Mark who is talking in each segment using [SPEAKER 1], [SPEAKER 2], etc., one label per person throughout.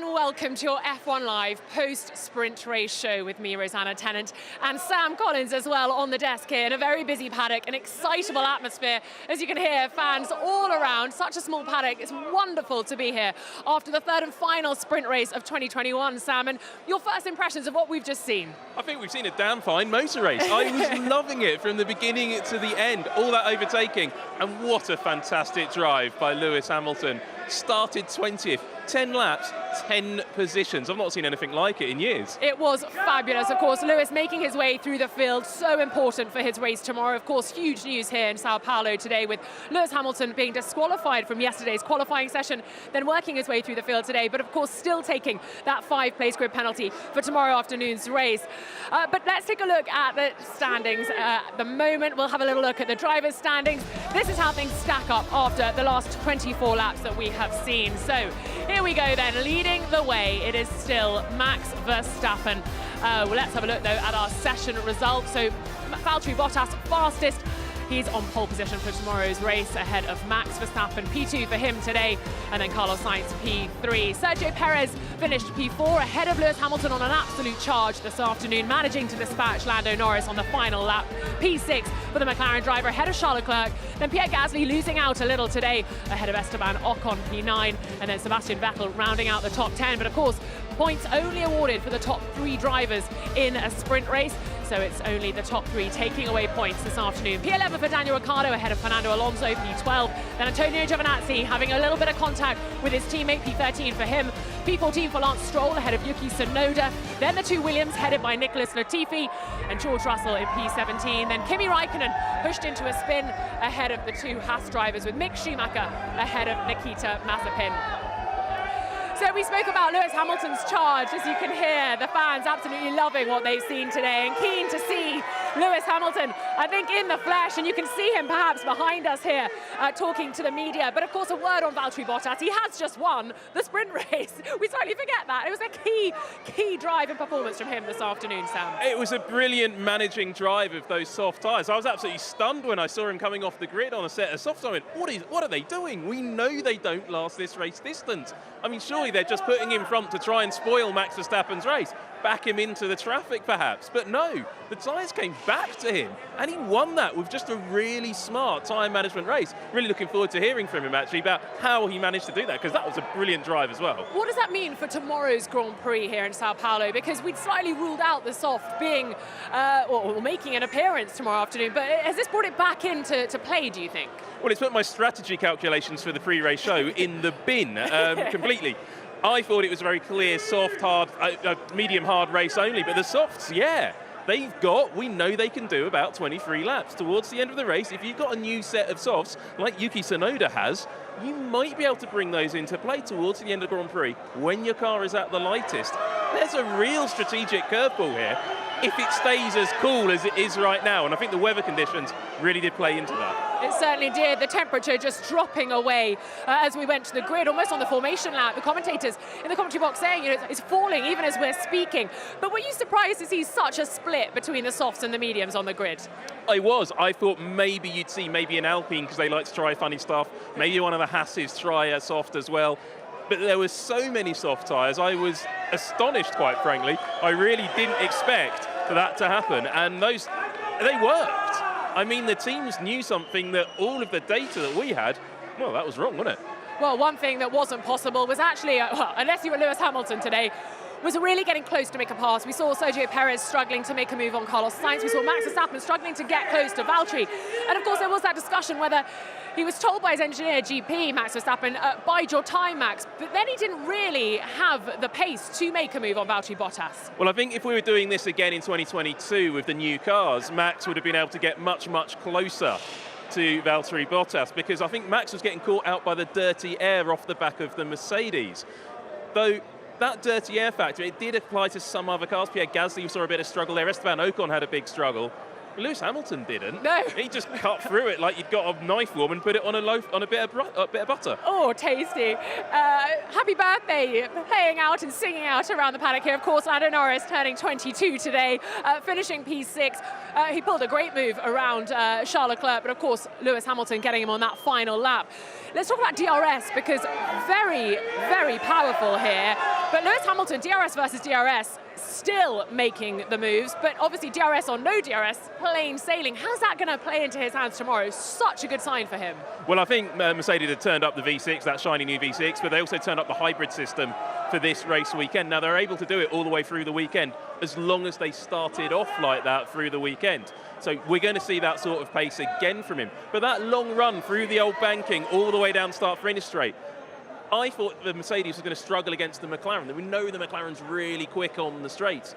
[SPEAKER 1] and welcome to your F1 Live post-sprint race show with me, Rosanna Tennant, and Sam Collins as well on the desk here in a very busy paddock, an excitable atmosphere. As you can hear, fans all around, such a small paddock. It's wonderful to be here after the third and final sprint race of 2021, Sam, and your first impressions of what we've just seen.
[SPEAKER 2] I think we've seen a damn fine motor race. I was loving it from the beginning to the end, all that overtaking, and what a fantastic drive by Lewis Hamilton. Started 20th, 10 laps, 10 positions. I've not seen anything like it in years.
[SPEAKER 1] It was fabulous. Of course, Lewis making his way through the field, so important for his race tomorrow. Of course, huge news here in Sao Paulo today with Lewis Hamilton being disqualified from yesterday's qualifying session, then working his way through the field today, but of course still taking that 5-place grid penalty for tomorrow afternoon's race. But let's take a look at the standings at the moment. We'll have a little look at the drivers' standings. This is how things stack up after the last 24 laps that we have seen. So here we go then, leading the way, it is still Max Verstappen. Well, let's have a look though at our session results. So Valtteri Bottas fastest. He's on pole position for tomorrow's race ahead of Max Verstappen, P2 for him today, and then Carlos Sainz, P3. Sergio Perez finished P4 ahead of Lewis Hamilton on an absolute charge this afternoon, managing to dispatch Lando Norris on the final lap. P6 for the McLaren driver ahead of Charles Leclerc. Then Pierre Gasly losing out a little today ahead of Esteban Ocon, P9, and then Sebastian Vettel rounding out the top 10. But of course, points only awarded for the top 3 drivers in a sprint race. So it's only the top 3 taking away points this afternoon. P11 for Daniel Ricciardo ahead of Fernando Alonso, P12. Then Antonio Giovinazzi having a little bit of contact with his teammate, P13 for him. P14 for Lance Stroll ahead of Yuki Tsunoda. Then the 2 Williams headed by Nicholas Latifi and George Russell in P17. Then Kimi Raikkonen pushed into a spin ahead of the 2 Haas drivers with Mick Schumacher ahead of Nikita Mazepin. So we spoke about Lewis Hamilton's charge. As you can hear, the fans absolutely loving what they've seen today and keen to see Lewis Hamilton, I think, in the flesh. And you can see him perhaps behind us here talking to the media. But of course, a word on Valtteri Bottas. He has just won the sprint race. We slightly forget that. It was a key drive and performance from him this afternoon, Sam.
[SPEAKER 2] It was a brilliant managing drive of those soft tyres. I was absolutely stunned when I saw him coming off the grid on a set of softs. I went, what are they doing? We know they don't last this race distance. I mean, surely they're just putting him front to try and spoil Max Verstappen's race, back him into the traffic perhaps. But no, the tyres came back to him and he won that with just a really smart tyre management race. Really looking forward to hearing from him actually about how he managed to do that, because that was a brilliant drive as well.
[SPEAKER 1] What does that mean for tomorrow's Grand Prix here in Sao Paulo? Because we'd slightly ruled out the soft being, or making an appearance tomorrow afternoon, but has this brought it back into play, do you think?
[SPEAKER 2] Well, it's put my strategy calculations for the pre-race show in the bin completely. I thought it was a very clear, soft, hard, medium hard race only, but the softs, yeah, we know they can do about 23 laps. Towards the end of the race, if you've got a new set of softs, like Yuki Tsunoda has, you might be able to bring those into play towards the end of the Grand Prix when your car is at the lightest. There's a real strategic curveball here if it stays as cool as it is right now, and I think the weather conditions really did play into that.
[SPEAKER 1] It certainly did. The temperature just dropping away as we went to the grid, almost on the formation lap. The commentators in the commentary box saying, you know, it's falling even as we're speaking. But were you surprised to see such a split between the softs and the mediums on the grid?
[SPEAKER 2] I was. I thought maybe you'd see maybe an Alpine, because they like to try funny stuff. Maybe one of the Haas's try a soft as well. But there were so many soft tyres, I was astonished, quite frankly. I really didn't expect for that to happen, and they worked. I mean, the teams knew something that all of the data that we had, well, that was wrong, wasn't it?
[SPEAKER 1] Well, one thing that wasn't possible was actually, unless you were Lewis Hamilton today, was really getting close to make a pass. We saw Sergio Perez struggling to make a move on Carlos Sainz. We saw Max Verstappen struggling to get close to Valtteri. And of course, there was that discussion whether he was told by his engineer, GP, Max Verstappen, bide your time, Max. But then he didn't really have the pace to make a move on Valtteri Bottas.
[SPEAKER 2] Well, I think if we were doing this again in 2022 with the new cars, Max would have been able to get much, much closer to Valtteri Bottas, because I think Max was getting caught out by the dirty air off the back of the Mercedes. Though that dirty air factor, it did apply to some other cars. Pierre Gasly saw a bit of struggle there. Esteban Ocon had a big struggle. Lewis Hamilton didn't.
[SPEAKER 1] No.
[SPEAKER 2] He just cut through it like you'd got a knife warm and put it on a loaf, on a bit of butter.
[SPEAKER 1] Oh, tasty. Happy birthday, playing out and singing out around the paddock here. Of course, Lando Norris turning 22 today, finishing P6. He pulled a great move around Charles Leclerc, but of course, Lewis Hamilton getting him on that final lap. Let's talk about DRS, because very, very powerful here. But Lewis Hamilton, DRS versus DRS, still making the moves, but obviously DRS or no DRS, plain sailing. How's that going to play into his hands tomorrow? Such a good sign for him.
[SPEAKER 2] Well, I think Mercedes had turned up the V6, that shiny new V6, but they also turned up the hybrid system for this race weekend. Now, they're able to do it all the way through the weekend, as long as they started off like that through the weekend. So we're going to see that sort of pace again from him. But that long run through the old banking, all the way down start-finish straight, I thought the Mercedes was going to struggle against the McLaren. We know the McLaren's really quick on the straights.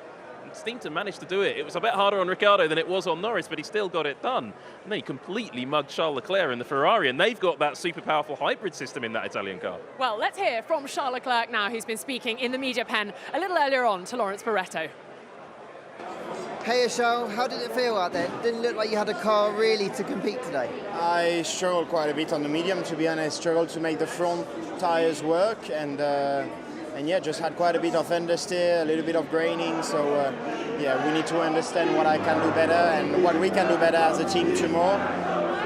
[SPEAKER 2] Seemed to manage to do it. It was a bit harder on Ricciardo than it was on Norris, but he still got it done. And then he completely mugged Charles Leclerc in the Ferrari, and they've got that super powerful hybrid system in that Italian car.
[SPEAKER 1] Well, let's hear from Charles Leclerc now, who's been speaking in the media pen a little earlier on to Lawrence Barretto.
[SPEAKER 3] Hey Charles, how did it feel out there? Didn't look like you had a car really to compete today.
[SPEAKER 4] I struggled quite a bit on the medium, to be honest. Struggled to make the front tires work, and yeah, just had quite a bit of understeer, a little bit of graining. So yeah, we need to understand what I can do better and what we can do better as a team tomorrow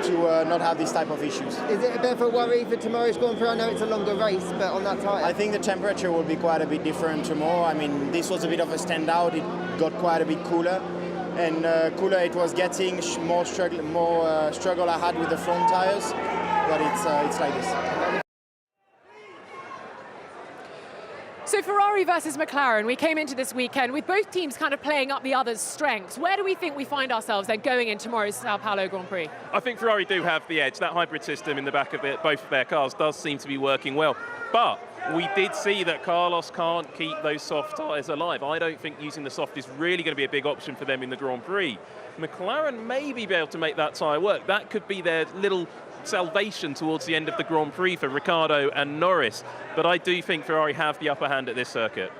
[SPEAKER 4] to not have this type of issues.
[SPEAKER 3] Is it a bit of a worry for tomorrow's Grand Prix? I know it's a longer race, but on that tyre?
[SPEAKER 4] I think the temperature will be quite a bit different tomorrow. I mean, this was a bit of a standout. It got quite a bit cooler. And cooler it was getting, more struggle I had with the front tires, but it's like this.
[SPEAKER 1] So Ferrari versus McLaren, we came into this weekend with both teams kind of playing up the other's strengths. Where do we think we find ourselves then going in tomorrow's Sao Paulo Grand Prix?
[SPEAKER 2] I think Ferrari do have the edge. That hybrid system in the back of both of their cars does seem to be working well. But we did see that Carlos can't keep those soft tyres alive. I don't think using the soft is really going to be a big option for them in the Grand Prix. McLaren may be able to make that tyre work. That could be their little salvation towards the end of the Grand Prix for Ricciardo and Norris. But I do think Ferrari have the upper hand at this circuit.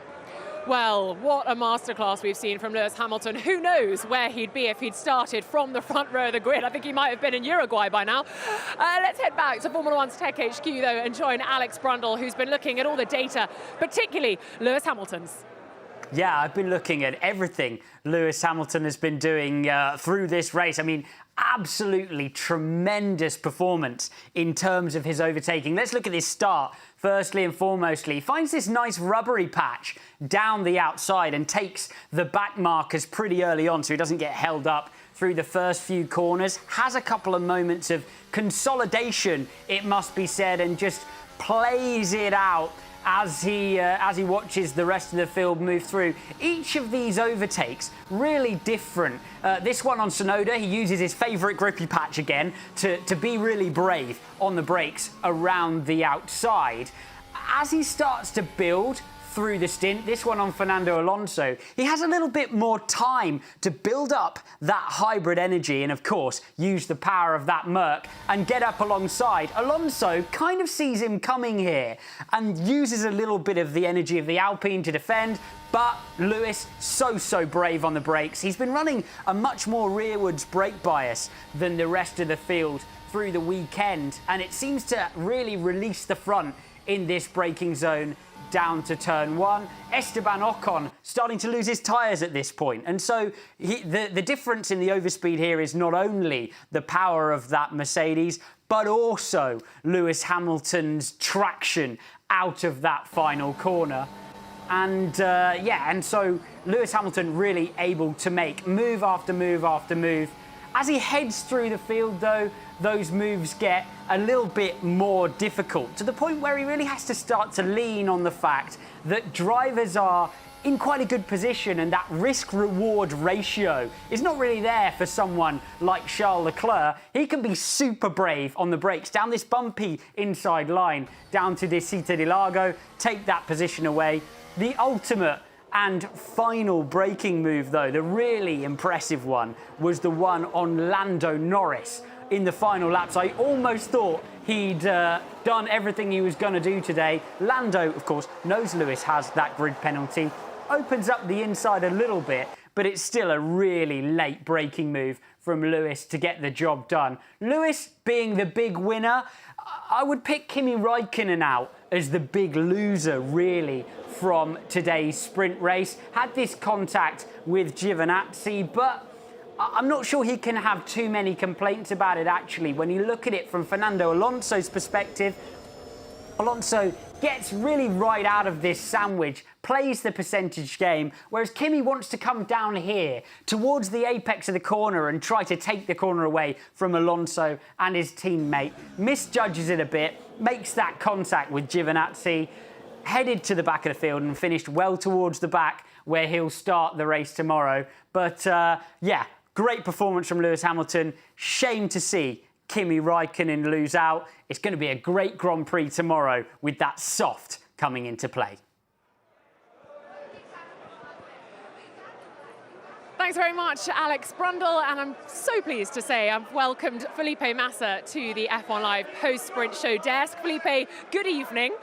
[SPEAKER 1] Well, what a masterclass we've seen from Lewis Hamilton. Who knows where he'd be if he'd started from the front row of the grid. I think he might have been in Uruguay by now. Let's head back to Formula One's Tech HQ, though, and join Alex Brundle, who's been looking at all the data, particularly Lewis Hamilton's.
[SPEAKER 5] Yeah, I've been looking at everything Lewis Hamilton has been doing through this race. I mean, absolutely tremendous performance in terms of his overtaking. Let's look at his start. Firstly and foremostly, he finds this nice rubbery patch down the outside and takes the back markers pretty early on so he doesn't get held up through the first few corners. Has a couple of moments of consolidation, it must be said, and just plays it out as he watches the rest of the field move through. Each of these overtakes really different. This one on Sonoda, he uses his favourite grippy patch again to be really brave on the brakes around the outside. As he starts to build through the stint, this one on Fernando Alonso, he has a little bit more time to build up that hybrid energy and, of course, use the power of that Merc and get up alongside. Alonso kind of sees him coming here and uses a little bit of the energy of the Alpine to defend, but Lewis, so brave on the brakes. He's been running a much more rearwards brake bias than the rest of the field through the weekend, and it seems to really release the front in this braking zone down to turn one. Esteban Ocon starting to lose his tyres at this point. And so the difference in the overspeed here is not only the power of that Mercedes, but also Lewis Hamilton's traction out of that final corner. And so Lewis Hamilton really able to make move after move after move. As he heads through the field, though, those moves get a little bit more difficult, to the point where he really has to start to lean on the fact that drivers are in quite a good position and that risk-reward ratio is not really there for someone like Charles Leclerc. He can be super brave on the brakes down this bumpy inside line, down to this Interlagos, take that position away. The ultimate and final braking move, though, the really impressive one, was the one on Lando Norris in the final laps. I almost thought he'd done everything he was going to do today. Lando, of course, knows Lewis has that grid penalty, opens up the inside a little bit, but it's still a really late braking move from Lewis to get the job done. Lewis being the big winner, I would pick Kimi Räikkönen out as the big loser, really, from today's sprint race. Had this contact with Giovinazzi, but I'm not sure he can have too many complaints about it, actually. When you look at it from Fernando Alonso's perspective, Alonso gets really right out of this sandwich, plays the percentage game, whereas Kimi wants to come down here towards the apex of the corner and try to take the corner away from Alonso and his teammate. Misjudges it a bit, makes that contact with Giovinazzi, headed to the back of the field and finished well towards the back where he'll start the race tomorrow. But yeah, great performance from Lewis Hamilton. Shame to see Kimi Räikkönen lose out. It's going to be a great Grand Prix tomorrow with that soft coming into play.
[SPEAKER 1] Thanks very much, Alex Brundle, and I'm so pleased to say I've welcomed Felipe Massa to the F1 Live post-sprint show desk. Felipe, good evening.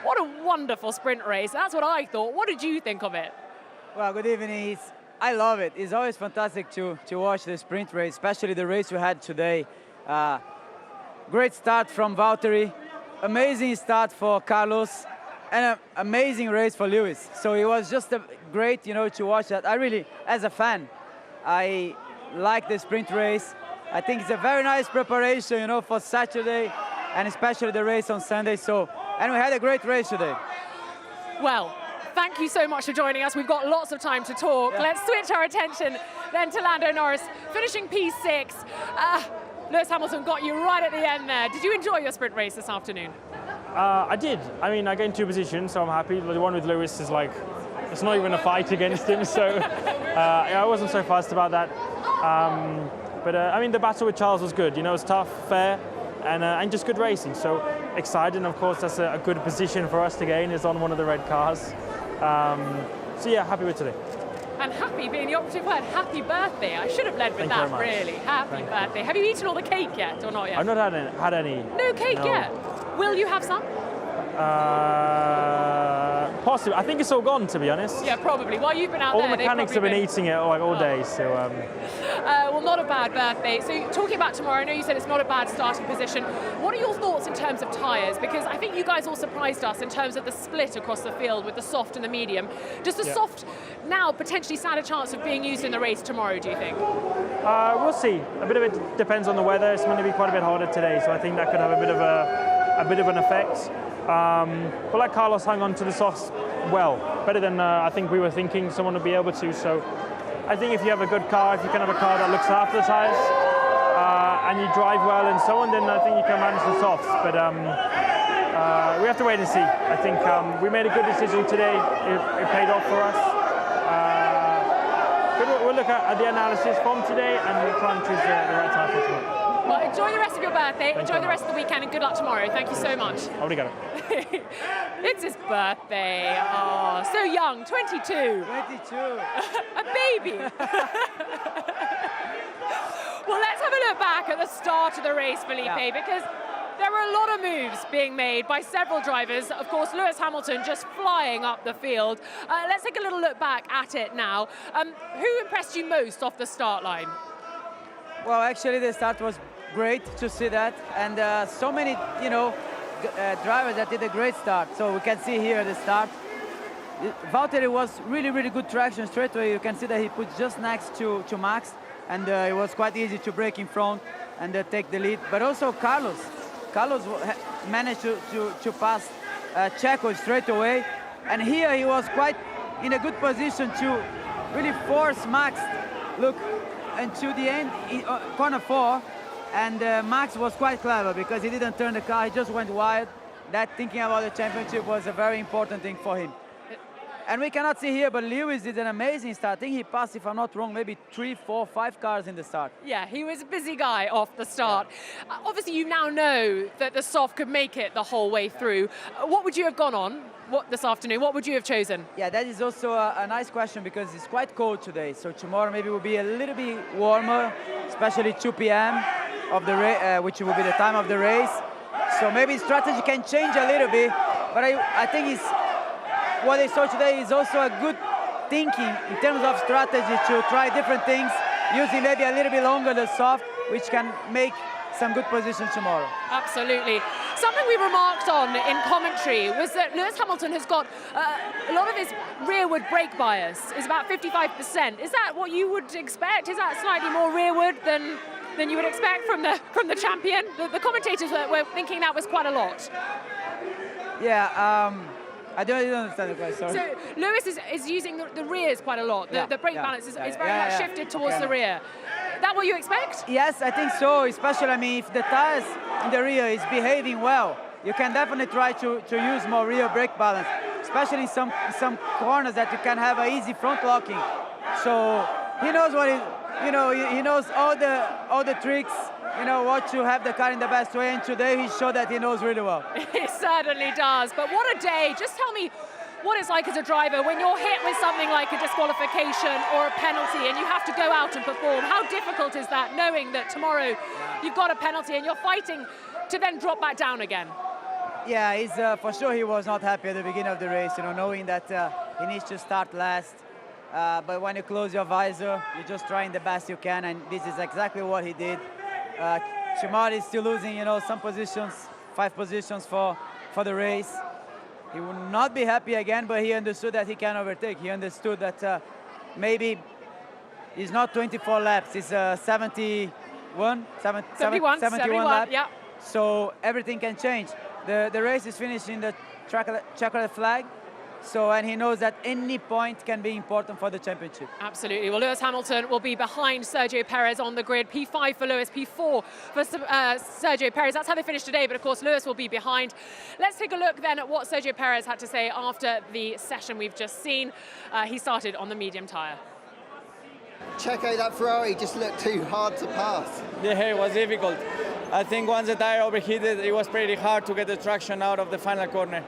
[SPEAKER 1] What a wonderful sprint race. That's what I thought. What did you think of it?
[SPEAKER 6] Well, good evening. I love it. It's always fantastic to watch the sprint race, especially the race we had today. Great start from Valtteri, amazing start for Carlos, and an amazing race for Lewis. So it was just great, to watch that. I really, as a fan, I like the sprint race. I think it's a very nice preparation, for Saturday, and especially the race on Sunday. And we had a great race today.
[SPEAKER 1] Well, thank you so much for joining us. We've got lots of time to talk.
[SPEAKER 6] Yeah.
[SPEAKER 1] Let's switch our attention then to Lando Norris, finishing P6. Lewis Hamilton got you right at the end there. Did you enjoy your sprint race this afternoon?
[SPEAKER 7] I did. I mean, I gained 2 positions, so I'm happy. The one with Lewis is like, it's not even a fight against him, so I wasn't so fussed about that. But I mean, the battle with Charles was good. It was tough, fair, and just good racing. So excited, and of course, that's a good position for us to gain, is on one of the red cars. So yeah, happy with today.
[SPEAKER 1] And happy being the operative word, happy birthday. I should have led with
[SPEAKER 7] Thank you
[SPEAKER 1] that,
[SPEAKER 7] very much.
[SPEAKER 1] really. Happy birthday. Have you eaten all the cake yet, or not yet?
[SPEAKER 7] I've not had any.
[SPEAKER 1] No cake
[SPEAKER 7] No.
[SPEAKER 1] yet? Will you have some?
[SPEAKER 7] Possibly. I think it's all gone, to be honest.
[SPEAKER 1] Yeah, probably. While you've been out
[SPEAKER 7] All
[SPEAKER 1] there,
[SPEAKER 7] the mechanics have
[SPEAKER 1] they've
[SPEAKER 7] been
[SPEAKER 1] probably
[SPEAKER 7] eating it all day, so...
[SPEAKER 1] well, not a bad birthday. So talking about tomorrow, I know you said it's not a bad starting position. What are your thoughts in terms of tyres? Because I think you guys all surprised us in terms of the split across the field with the soft and the medium. Does the soft now potentially stand a chance of being used in the race tomorrow, do you think?
[SPEAKER 7] We'll see. A bit of it depends on the weather. It's going to be quite a bit hotter today, so I think that could have a bit of an effect. But like Carlos hung on to the softs well, better than I think we were thinking someone would be able to. So I think if you have a good car, if you can have a car that looks after the tyres, and you drive well and so on, then I think you can manage the softs. But we have to wait and see. I think we made a good decision today. It paid off for us. But we'll look at the analysis from today and we'll try and choose the right tyre for tomorrow.
[SPEAKER 1] Well, enjoy the rest of your birthday, enjoy the rest of the weekend, and good luck tomorrow. Thank you so much.
[SPEAKER 7] Obrigado.
[SPEAKER 1] It's his birthday. Oh, so young, 22.
[SPEAKER 6] 22.
[SPEAKER 1] A baby. Well, let's have a look back at the start of the race, Felipe, because there were a lot of moves being made by several drivers. Of course, Lewis Hamilton just flying up the field. Let's take a little look back at it now. Who impressed you most off the start line?
[SPEAKER 6] Well, actually, the start was great to see that, and so many, drivers that did a great start. So we can see here at the start, Valtteri was really, really good traction straight away. You can see that he put just next to Max, and it was quite easy to break in front and take the lead. But also Carlos managed to pass Checo straight away, and here he was quite in a good position to really force Max. Look, until the end, corner 4, and Max was quite clever because he didn't turn the car, he just went wide. That thinking about the championship was a very important thing for him. And we cannot see here, but Lewis did an amazing start. I think he passed, if I'm not wrong, maybe 3, 4, 5 cars in the start.
[SPEAKER 1] Yeah, he was a busy guy off the start. Obviously, you now know that the soft could make it the whole way through. What would you have gone on this afternoon? What would you have chosen?
[SPEAKER 6] Yeah, that is also a nice question because it's quite cold today. So tomorrow maybe will be a little bit warmer, especially 2 p.m. of the which will be the time of the race. So maybe strategy can change a little bit, but I think what I saw today is also a good thinking in terms of strategy to try different things, using maybe a little bit longer the soft, which can make some good positions tomorrow.
[SPEAKER 1] Absolutely. Something we remarked on in commentary was that Lewis Hamilton has got a lot of his rearward brake bias is about 55%. Is that what you would expect? Is that slightly more rearward than you would expect from the champion? The commentators were thinking that was quite a lot.
[SPEAKER 6] Yeah, I didn't understand the question, sorry.
[SPEAKER 1] So Lewis is using the rears quite a lot. The brake balance is very much shifted towards the rear. Is that what you expect?
[SPEAKER 6] Yes, I think so, especially, I mean, if the tires in the rear is behaving well, you can definitely try to use more rear brake balance, especially in some corners that you can have an easy front locking. So he knows what he knows all the tricks, what to have the car in the best way, and today he showed that he knows really well.
[SPEAKER 1] He certainly does, but what a day. Just tell me what it's like as a driver when you're hit with something like a disqualification or a penalty and you have to go out and perform. How difficult is that, knowing that tomorrow you've got a penalty and you're fighting to then drop back down again?
[SPEAKER 6] Yeah, for sure he was not happy at the beginning of the race, knowing that he needs to start last. But when you close your visor, you're just trying the best you can, and this is exactly what he did. Shimari is still losing, some positions, 5 positions for the race. He will not be happy again, but he understood that he can overtake. He understood that maybe it's not 24 laps, it's 71 laps.
[SPEAKER 1] Yeah.
[SPEAKER 6] So everything can change. The race is finished in the checkered flag. So, and he knows that any point can be important for the championship.
[SPEAKER 1] Absolutely. Well, Lewis Hamilton will be behind Sergio Perez on the grid. P5 for Lewis, P4 for Sergio Perez. That's how they finished today, but of course Lewis will be behind. Let's take a look then at what Sergio Perez had to say after the session we've just seen. He started on the medium tyre.
[SPEAKER 3] Checo, that Ferrari just looked too hard to pass.
[SPEAKER 8] Yeah, it was difficult. I think once the tire overheated, it was pretty hard to get the traction out of the final corner.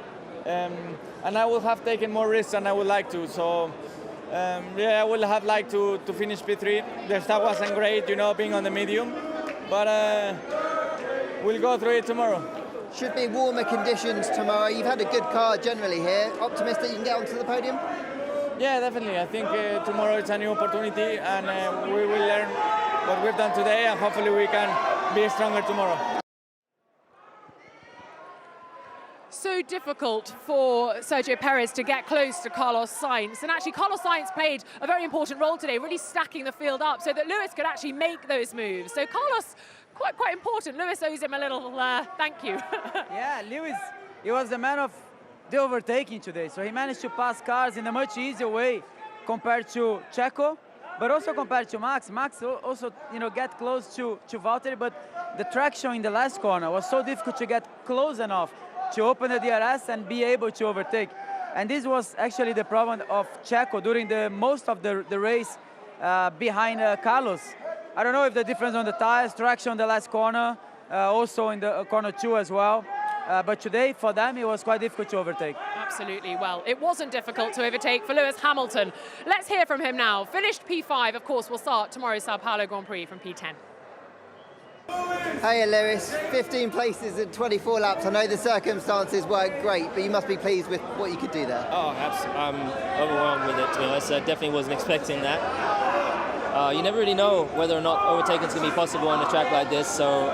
[SPEAKER 8] And I would have taken more risks than I would like to. So, I would have liked to finish P3. The start wasn't great, being on the medium. But we'll go through it tomorrow.
[SPEAKER 3] Should be warmer conditions tomorrow. You've had a good car generally here. Optimistic you can get onto the podium?
[SPEAKER 8] Yeah, definitely. I think tomorrow it's a new opportunity, and we will learn what we've done today, and hopefully we can be stronger tomorrow.
[SPEAKER 1] So difficult for Sergio Perez to get close to Carlos Sainz, and actually Carlos Sainz played a very important role today, really stacking the field up so that Lewis could actually make those moves. So Carlos, quite important. Lewis owes him a little thank you.
[SPEAKER 6] Yeah, Lewis, he was the man of the overtaking today, so he managed to pass cars in a much easier way compared to Checo, but also compared to Max. Max also, get close to Valtteri, but the traction in the last corner was so difficult to get close enough to open the DRS and be able to overtake. And this was actually the problem of Checo during most of the race behind Carlos. I don't know if the difference on the tires, traction on the last corner, also in the corner 2 as well. But today, for them, it was quite difficult to overtake.
[SPEAKER 1] Absolutely. Well, it wasn't difficult to overtake for Lewis Hamilton. Let's hear from him now. Finished P5, of course, we'll start tomorrow's Sao Paulo Grand Prix from P10.
[SPEAKER 3] Hey Lewis, 15 places in 24 laps. I know the circumstances weren't great, but you must be pleased with what you could do there.
[SPEAKER 9] Oh, absolutely. I'm overwhelmed with it, to be honest. I definitely wasn't expecting that. You never really know whether or not overtaking is going to be possible on a track like this, so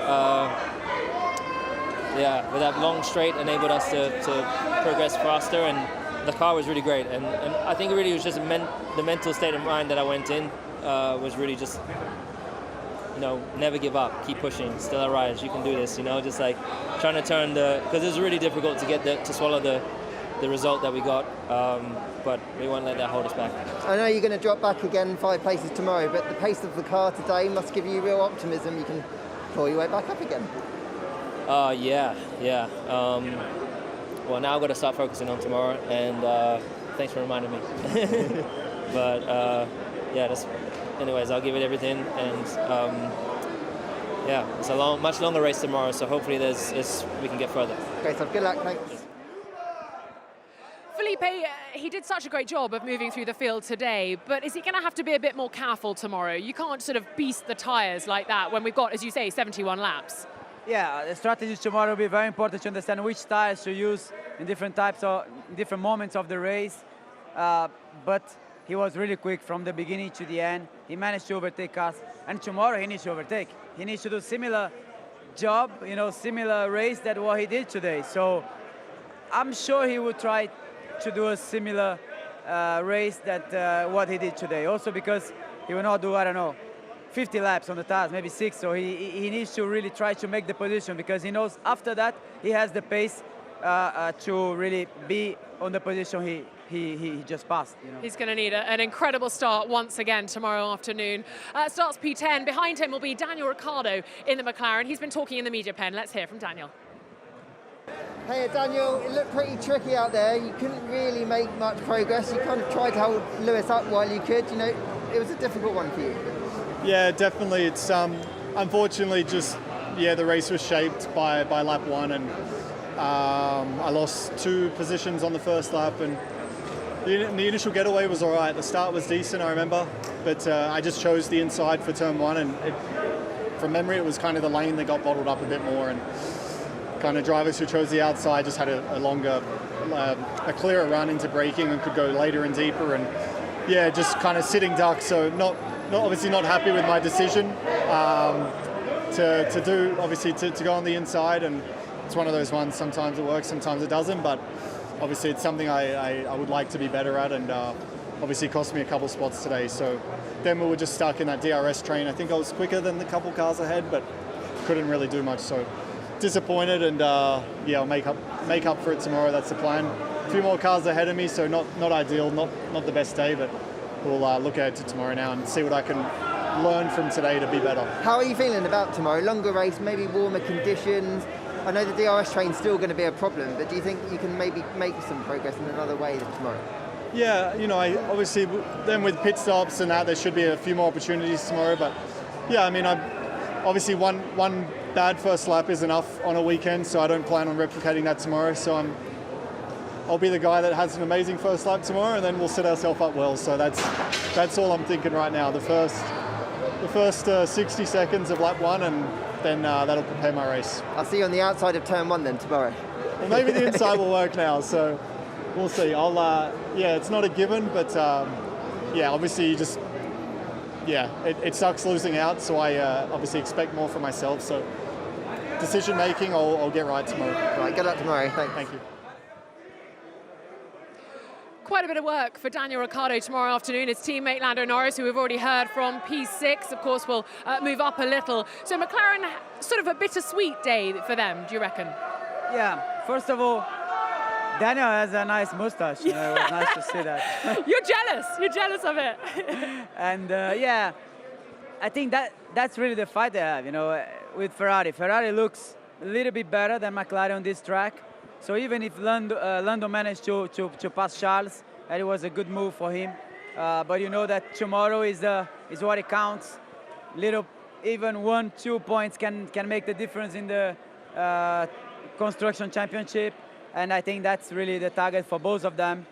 [SPEAKER 9] with that long straight enabled us to progress faster, and the car was really great. And I think it really was just the mental state of mind that I went in was really just, never give up, keep pushing, still arise, you can do this, just like trying to turn because it was really difficult to get to swallow the result that we got, but we won't let that hold us back.
[SPEAKER 3] I know you're going to drop back again 5 places tomorrow, but the pace of the car today must give you real optimism. You can claw your way back up again.
[SPEAKER 9] Yeah. Well, now I've got to start focusing on tomorrow, and thanks for reminding me. But anyways, I'll give it everything, and it's a much longer race tomorrow, so hopefully we can get further.
[SPEAKER 3] Okay, so good luck, thanks.
[SPEAKER 1] Felipe, he did such a great job of moving through the field today, but is he going to have to be a bit more careful tomorrow? You can't sort of beast the tyres like that when we've got, as you say, 71 laps.
[SPEAKER 6] Yeah, the strategy tomorrow will be very important to understand which tires to use in different different moments of the race. But he was really quick from the beginning to the end. He managed to overtake us, and tomorrow he needs to overtake. He needs to do similar job, similar race that what he did today. So I'm sure he will try to do a similar race that what he did today. Also because he will not do, 50 laps on the tires, maybe 6. So he needs to really try to make the position, because he knows after that he has the pace to really be on the position he just passed. You know.
[SPEAKER 1] He's going to need an incredible start once again tomorrow afternoon. Starts P10. Behind him will be Daniel Ricciardo in the McLaren. He's been talking in the media pen. Let's hear from Daniel.
[SPEAKER 3] Hey Daniel, it looked pretty tricky out there. You couldn't really make much progress. You kind of tried to hold Lewis up while you could. You know, it was a difficult one for you.
[SPEAKER 10] Yeah, definitely. It's unfortunately just the race was shaped by lap one, and I lost 2 positions on the first lap, and the initial getaway was all right. The start was decent, I remember, but I just chose the inside for turn 1, and from memory it was kind of the lane that got bottled up a bit more, and kind of drivers who chose the outside just had a longer, a clearer run into braking and could go later and deeper, and just kind of sitting duck. So obviously not happy with my decision to go on the inside, and it's one of those ones. Sometimes it works, sometimes it doesn't, but obviously it's something I would like to be better at, and obviously it cost me a couple spots today. So then we were just stuck in that DRS train. I think I was quicker than the couple cars ahead, but couldn't really do much. So disappointed, and I'll make up for it tomorrow. That's the plan. A few more cars ahead of me, so not ideal, not the best day, but we'll look ahead to tomorrow now and see what I can learn from today to be better.
[SPEAKER 3] How are you feeling about tomorrow? Longer race, maybe warmer conditions. I know the DRS train's still going to be a problem, but do you think you can maybe make some progress in another way tomorrow?
[SPEAKER 10] Yeah, I obviously then with pit stops and that, there should be a few more opportunities tomorrow. But I mean, obviously one bad first lap is enough on a weekend, so I don't plan on replicating that tomorrow. So I'll be the guy that has an amazing first lap tomorrow, and then we'll set ourselves up well. So that's all I'm thinking right now. The first 60 seconds of lap 1, and then that'll prepare my race.
[SPEAKER 3] I'll see you on the outside of turn 1 then tomorrow.
[SPEAKER 10] Well, maybe the inside will work now. So we'll see. It's not a given, but obviously you just. It sucks losing out, so I obviously expect more from myself. So decision making, I'll get right tomorrow.
[SPEAKER 3] Right, good luck tomorrow. Thanks.
[SPEAKER 10] Thank you.
[SPEAKER 1] Quite a bit of work for Daniel Ricciardo tomorrow afternoon. His teammate Lando Norris, who we've already heard from, P6, of course, will move up a little. So McLaren, sort of a bittersweet day for them, do you reckon?
[SPEAKER 6] Yeah, first of all, Daniel has a nice mustache. It was nice to see that.
[SPEAKER 1] You're jealous of it.
[SPEAKER 6] And I think that's really the fight they have, with Ferrari. Ferrari looks a little bit better than McLaren on this track. So even if Lando managed to pass Charles, it was a good move for him. But you know that tomorrow is what it counts. Even 1-2 points can make the difference in the construction championship. And I think that's really the target for both of them,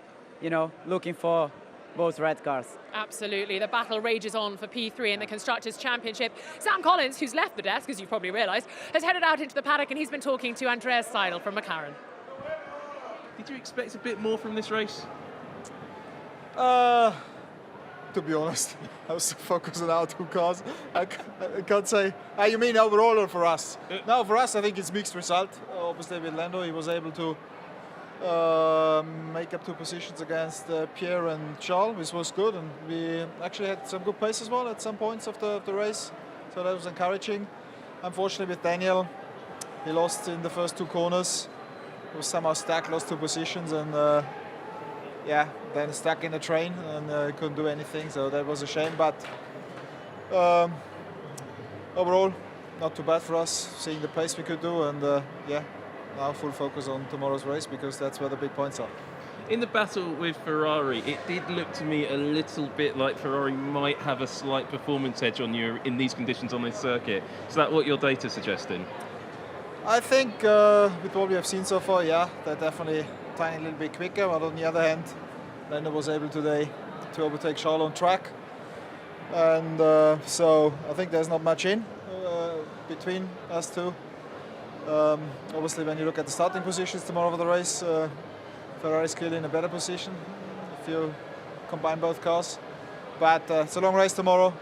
[SPEAKER 6] looking for both red cars.
[SPEAKER 1] Absolutely. The battle rages on for P3 in the Constructors' Championship. Sam Collins, who's left the desk, as you've probably realised, has headed out into the paddock, and he's been talking to Andreas Seidl from McLaren.
[SPEAKER 2] Did you expect a bit more from this race?
[SPEAKER 11] To be honest, I was so focused on our 2 cars. I can't say. You mean overall or for us? No, for us, I think it's mixed result. Obviously, with Lando, he was able to make up 2 positions against Pierre and Charles, which was good, and we actually had some good pace as well at some points of the race, so that was encouraging. Unfortunately, with Daniel, he lost in the first 2 corners. He was somehow stuck, lost 2 positions, and then stuck in the train and couldn't do anything, so that was a shame. But overall, not too bad for us, seeing the pace we could do, and now full focus on tomorrow's race, because that's where the big points are.
[SPEAKER 2] In the battle with Ferrari, it did look to me a little bit like Ferrari might have a slight performance edge on you in these conditions on this circuit. Is that what your data's suggesting?
[SPEAKER 11] I think with what we have seen so far, they're definitely a tiny little bit quicker, but on the other hand, Lando was able today to overtake Charles on track. And so I think there's not much in between us 2. Obviously, when you look at the starting positions tomorrow for the race, Ferrari is clearly in a better position if you combine both cars. But it's a long race tomorrow.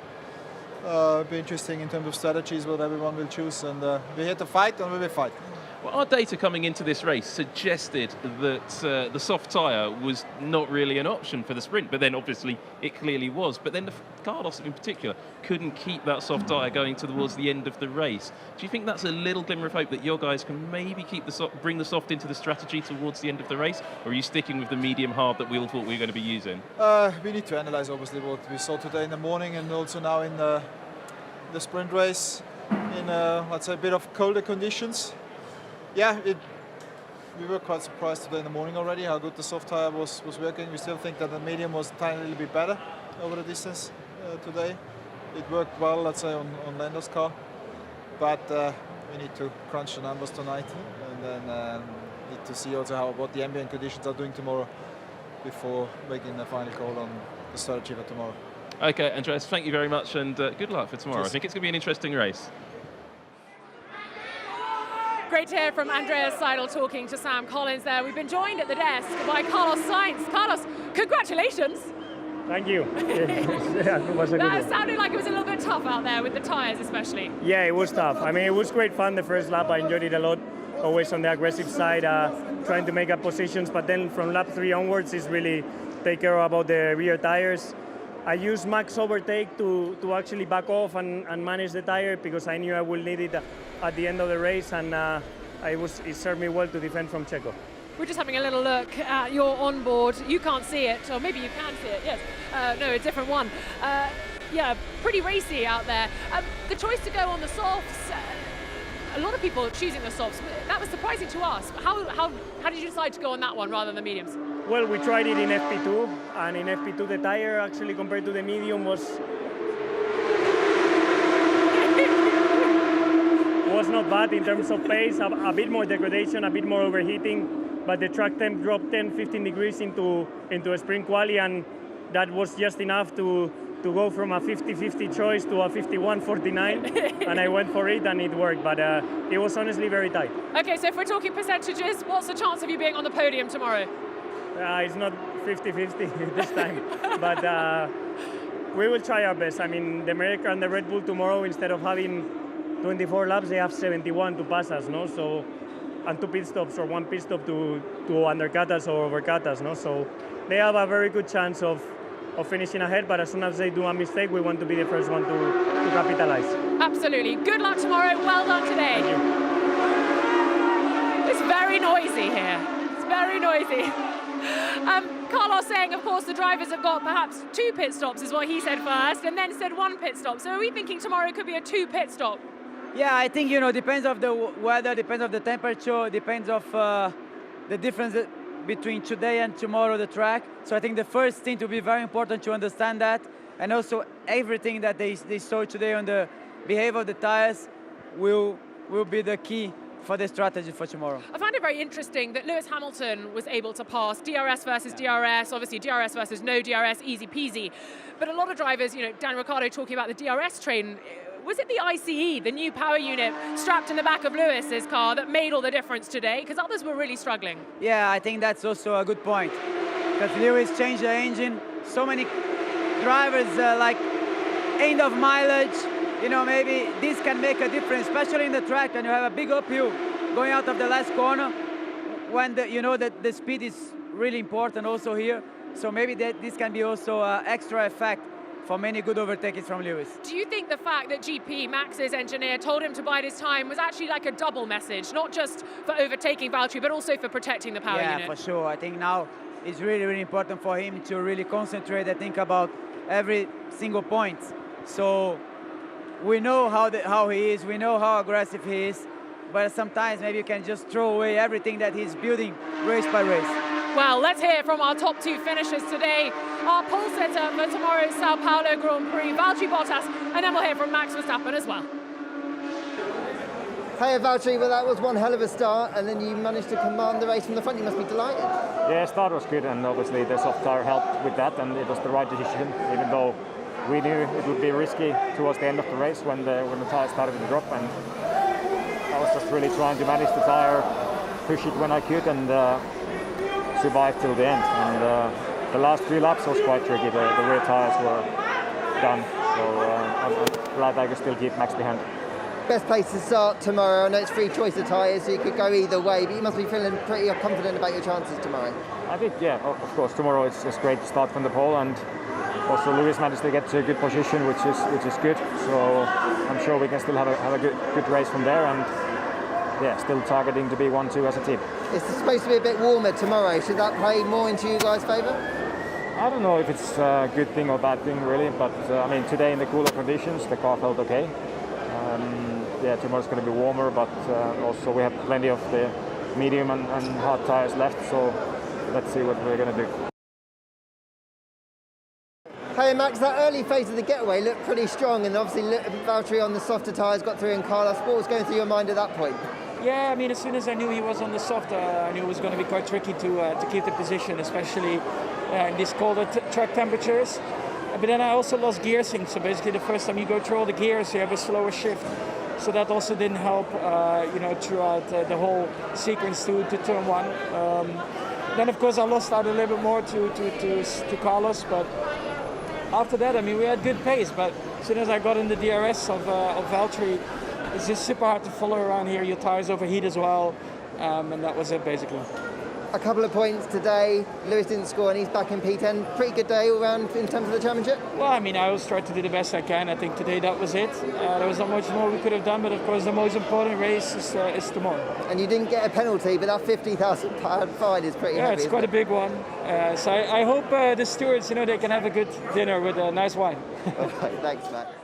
[SPEAKER 11] It'll be interesting in terms of strategies what everyone will choose, and we're here to fight, and we will fight.
[SPEAKER 2] Well, our data coming into this race suggested that the soft tyre was not really an option for the sprint, but then obviously it clearly was. But then Carlos in particular couldn't keep that soft tyre going towards the end of the race. Do you think that's a little glimmer of hope that your guys can maybe keep bring the soft into the strategy towards the end of the race, or are you sticking with the medium hard that we all thought we were going to be using?
[SPEAKER 11] We need to analyze obviously what we saw today in the morning and also now in the sprint race in let's say a bit of colder conditions. Yeah, we were quite surprised today in the morning already how good the soft tyre was working. We still think that the medium was a tiny little bit better over the distance today. It worked well, let's say, on Lando's car, but we need to crunch the numbers tonight and then need to see also what the ambient conditions are doing tomorrow before making the final call on the strategy for tomorrow.
[SPEAKER 2] Okay, Andreas, thank you very much and good luck for tomorrow.
[SPEAKER 11] Cheers.
[SPEAKER 2] I think it's going to be an interesting race.
[SPEAKER 1] Great to hear from Andreas Seidl talking to Sam Collins there. We've been joined at the desk by Carlos Sainz. Carlos, congratulations.
[SPEAKER 7] Thank you. Yeah, it was a good
[SPEAKER 1] That
[SPEAKER 7] one.
[SPEAKER 1] sounded like it was a little bit tough out there with the tyres especially.
[SPEAKER 7] Yeah, it was tough. I mean, it was great fun the first lap. I enjoyed it a lot. Always on the aggressive side, trying to make up positions. But then from lap 3 onwards, is really take care about the rear tires. I used max overtake to actually back off and manage the tire because I knew I would need it at the end of the race, and it served me well to defend from Checo.
[SPEAKER 1] We're just having a little look at your onboard. You can't see it, or maybe you can see it, yes. No, a different one. Yeah, pretty racy out there. The choice to go on the softs, a lot of people choosing the softs. That was surprising to us. How did you decide to go on that one rather than the mediums?
[SPEAKER 7] Well, we tried it in FP2, and in FP2 the tire actually compared to the medium was not bad in terms of pace, a bit more degradation, a bit more overheating, but the track temp dropped 10-15 degrees into a sprint quali, and that was just enough to go from a 50-50 choice to a 51-49, and I went for it and it worked, but it was honestly very tight.
[SPEAKER 1] Okay, so if we're talking percentages, what's the chance of you being on the podium tomorrow?
[SPEAKER 7] It's not 50-50 this time, but we will try our best. I mean, the America and the Red Bull tomorrow, instead of having 24 laps, they have 71 to pass us, no? So, and 2 pit stops or 1 pit stop to undercut us or overcut us, no? So they have a very good chance of finishing ahead, but as soon as they do a mistake, we want to be the first one to capitalize.
[SPEAKER 1] Absolutely. Good luck tomorrow. Well done today.
[SPEAKER 7] Thank you.
[SPEAKER 1] It's very noisy here. It's very noisy. Carlos saying, of course, the drivers have got perhaps 2 pit stops, is what he said first, and then said 1 pit stop. So are we thinking tomorrow could be a 2 pit stop?
[SPEAKER 6] Yeah, I think, depends of the weather, depends of the temperature, depends of the difference between today and tomorrow, the track. So I think the first thing to be very important to understand that, and also everything that they saw today on the behavior of the tires will be the key for the strategy for tomorrow.
[SPEAKER 1] I find it very interesting that Lewis Hamilton was able to pass DRS versus DRS, obviously DRS versus no DRS, easy peasy. But a lot of drivers, Dan Ricciardo talking about the DRS train, was it the ICE, the new power unit strapped in the back of Lewis's car, that made all the difference today? Because others were really struggling.
[SPEAKER 6] Yeah, I think that's also a good point. Because Lewis changed the engine. So many drivers like end of mileage, maybe this can make a difference, especially in the track when you have a big uphill going out of the last corner, when that the speed is really important also here. So maybe this can be also an extra effect for many good overtakes from Lewis.
[SPEAKER 1] Do you think the fact that GP, Max's engineer, told him to bide his time was actually like a double message, not just for overtaking Valtteri, but also for protecting the power unit?
[SPEAKER 6] Yeah, for sure. I think now it's really, really important for him to really concentrate and think about every single point. So we know how he is, we know how aggressive he is, but sometimes maybe you can just throw away everything that he's building race by race.
[SPEAKER 1] Well, let's hear from our top 2 finishers today. Our pole setter for tomorrow's Sao Paulo Grand Prix, Valtteri Bottas, and then we'll hear from Max Verstappen as well.
[SPEAKER 3] Hey Valtteri, well that was one hell of a start, and then you managed to command the race from the front. You must be delighted.
[SPEAKER 12] Yeah, start was good, and obviously the soft tire helped with that, and it was the right decision, even though we knew it would be risky towards the end of the race when the tire started to drop, and I was just really trying to manage the tire, push it when I could, and survive till the end. And the last 3 laps was quite tricky. The rear tires were done, so I'm glad I could still keep Max behind.
[SPEAKER 3] best place to start tomorrow? I know it's free choice of tyres, so you could go either way, but you must be feeling pretty confident about your chances tomorrow.
[SPEAKER 12] I think, yeah, of course, tomorrow it's great to start from the pole, and also Lewis managed to get to a good position, which is good. So I'm sure we can still have a good race from there, and yeah, still targeting to be 1-2 as a team.
[SPEAKER 3] It's supposed to be a bit warmer tomorrow. Should that play more into you guys' favour?
[SPEAKER 12] I don't know if it's a good thing or bad thing really, but I mean, today in the cooler conditions the car felt okay. Yeah, tomorrow's going to be warmer, but also we have plenty of the medium and hard tires left, so let's see what we're going to do.
[SPEAKER 3] Hey Max, that early phase of the getaway looked pretty strong, and obviously Valtteri on the softer tyres got through, and Carlos. What was going through your mind at that point?
[SPEAKER 13] Yeah, I mean, as soon as I knew he was on the soft, I knew it was going to be quite tricky to keep the position, especially in these colder track temperatures. But then I also lost gear sync, so basically the first time you go through all the gears, you have a slower shift. So that also didn't help, throughout the whole sequence to turn one. Then of course I lost out a little bit more to Carlos, but after that, I mean, we had good pace. But as soon as I got in the DRS of Valtteri, it's just super hard to follow around here. Your tires overheat as well, and that was it basically.
[SPEAKER 3] A couple of points today. Lewis didn't score, and he's back in P10. Pretty good day all round in terms of the championship.
[SPEAKER 13] Well, I mean, I always try to do the best I can. I think today that was it. There was not much more we could have done, but of course the most important race is tomorrow.
[SPEAKER 3] And you didn't get a penalty, but that £50,000 fine is pretty heavy.
[SPEAKER 13] Yeah, it's quite a big one. So I hope the stewards, they can have a good dinner with a nice wine.
[SPEAKER 3] All right, thanks, Max.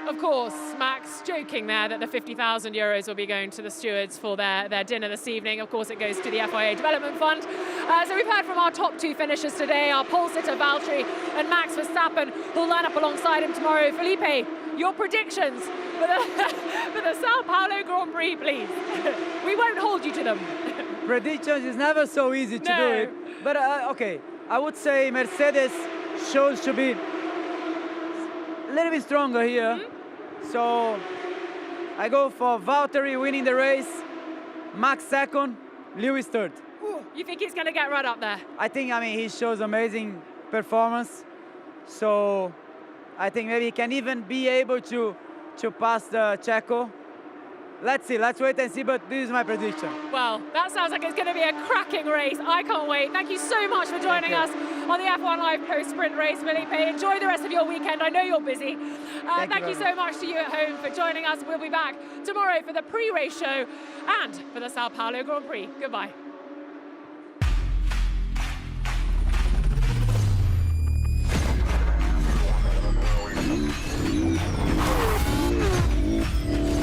[SPEAKER 1] Of course, Max joking there that the €50,000 will be going to the stewards for their dinner this evening. Of course, it goes to the FIA Development Fund. So we've heard from our top two finishers today, our pole sitter Valtteri and Max Verstappen, who'll line up alongside him tomorrow. Felipe, your predictions for the Sao Paulo Grand Prix, please. We won't hold you to them.
[SPEAKER 6] Predictions is never so easy to do it. But okay, I would say Mercedes should be a little bit stronger here. Mm-hmm. So I go for Valtteri winning the race, Max second, Lewis third.
[SPEAKER 1] Ooh, you think he's going to get right up there?
[SPEAKER 6] I think, he shows amazing performance. So I think maybe he can even be able to pass the Checo. Let's see, let's wait and see, but this is my prediction.
[SPEAKER 1] Well, that sounds like it's going to be a cracking race. I can't wait. Thank you so much for joining us on the F1 Live post-sprint race, Felipe. Enjoy the rest of your weekend. I know you're busy. Thank you so much to you at home for joining us. We'll be back tomorrow for the pre-race show and for the Sao Paulo Grand Prix. Goodbye.
[SPEAKER 14] Yeah.